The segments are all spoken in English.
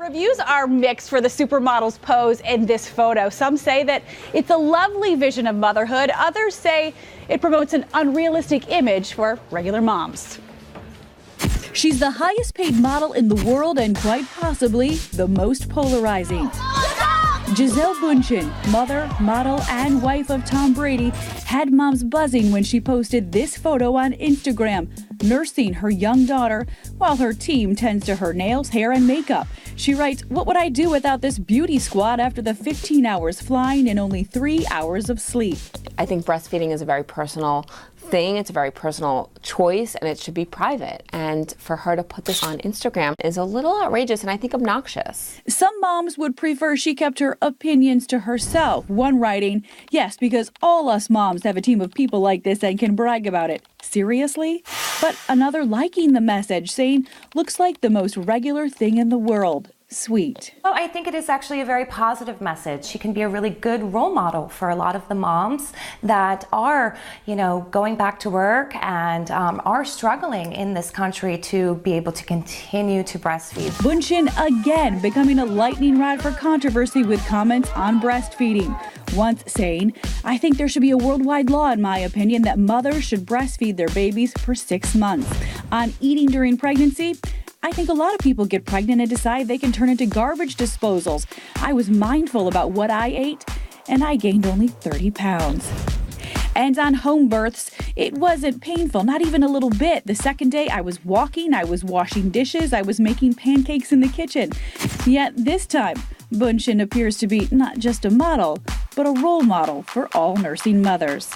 Reviews are mixed for the supermodel's pose in this photo. Some say that it's a lovely vision of motherhood. Others say it promotes an unrealistic image for regular moms. She's the highest paid model in the world and quite possibly the most polarizing. Gisele Bundchen, mother, model, and wife of Tom Brady, had moms buzzing when she posted this photo on Instagram, nursing her young daughter while her team tends to her nails, hair, and makeup. She writes, "What would I do without this beauty squad after the 15 hours flying and only 3 hours of sleep?" I think breastfeeding is a very personal thing. It's a very personal choice, and it should be private. And for her to put this on Instagram is a little outrageous and I think obnoxious. Some moms would prefer she kept her opinions to herself. One writing, "Yes, because all us moms have a team of people like this and can brag about it." Seriously? But another liking the message, saying, "Looks like the most regular thing in the world." Sweet. Well, I think it is actually a very positive message. She can be a really good role model for a lot of the moms that are, going back to work and are struggling in this country to be able to continue to breastfeed. Bundchen again becoming a lightning rod for controversy with comments on breastfeeding. Once saying, "I think there should be a worldwide law, in my opinion, that mothers should breastfeed their babies for 6 months." On eating during pregnancy, "I think a lot of people get pregnant and decide they can turn into garbage disposals. I was mindful about what I ate, and I gained only 30 pounds. And on home births, it wasn't painful, not even a little bit. The second day I was walking, I was washing dishes, I was making pancakes in the kitchen. Yet this time, Bundchen appears to be not just a model, but a role model for all nursing mothers."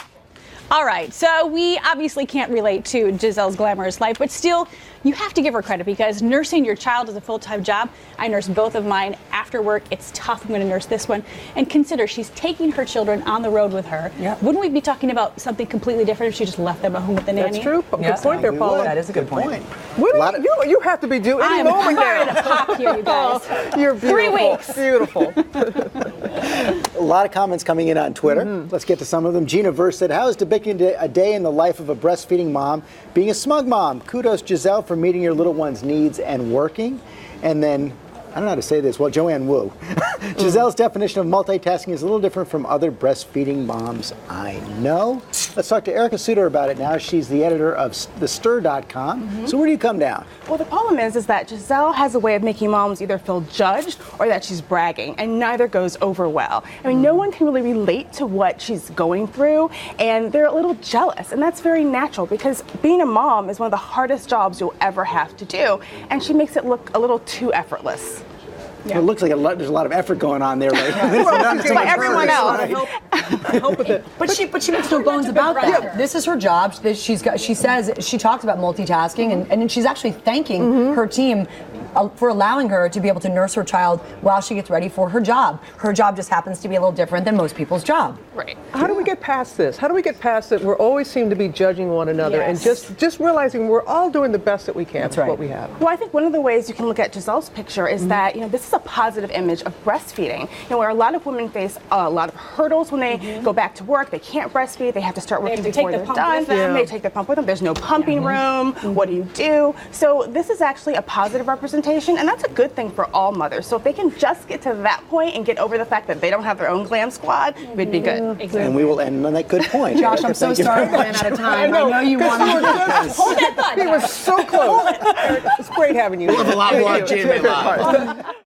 All right, so we obviously can't relate to Gisele's glamorous life, but still, you have to give her credit because nursing your child is a full-time job. I nurse both of mine after work. It's tough. I'm going to nurse this one. And consider, she's taking her children on the road with her. Yep. Wouldn't we be talking about something completely different if she just left them at home with the nanny? That's true. Good point there, Paula. That is a good point. You have to be doing any moment now. I'm to pop here, you guys. You're beautiful. 3 weeks. Beautiful. A lot of comments coming in on Twitter. Let's get to some of them. Gina Verse said, "How is depicting a day in the life of a breastfeeding mom being a smug mom? Kudos, Gisele, for meeting your little one's needs and working." And then, I don't know how to say this, well, Joanne Wu. Gisele's definition of multitasking is a little different from other breastfeeding moms I know. Let's talk to Erica Suter about it now. She's the editor of thestir.com. So where do you come down? Well, the problem is that Gisele has a way of making moms either feel judged or that she's bragging, and neither goes over well. I mean, no one can really relate to what she's going through, and they're a little jealous, and that's very natural because being a mom is one of the hardest jobs you'll ever have to do, and she makes it look a little too effortless. Yeah. It looks like there's a lot of effort going on there right now. By everyone else. Help with it. But she makes no bones about that. Yeah. This is her job. She talks about multitasking, and she's actually thanking her team for allowing her to be able to nurse her child while she gets ready for her job. Her job just happens to be a little different than most people's job. Right. How do we get past this? How do we get past that? We always seem to be judging one another and just realizing we're all doing the best that we can with what we have. Well, I think one of the ways you can look at Gisele's picture is that, this is a positive image of breastfeeding. Where a lot of women face a lot of hurdles when they go back to work. They can't breastfeed. They have to start working before they're done. They take the pump with them. There's no pumping room. What do? So this is actually a positive representation, and that's a good thing for all mothers. So if they can just get to that point and get over the fact that they don't have their own glam squad, we'd be good. Exactly. And we will end on that good point. Josh, I'm so sorry we ran out of time. I know you wanted to. Hold that thought. He was so close. It's great having you. We'll have a lot more of Gina.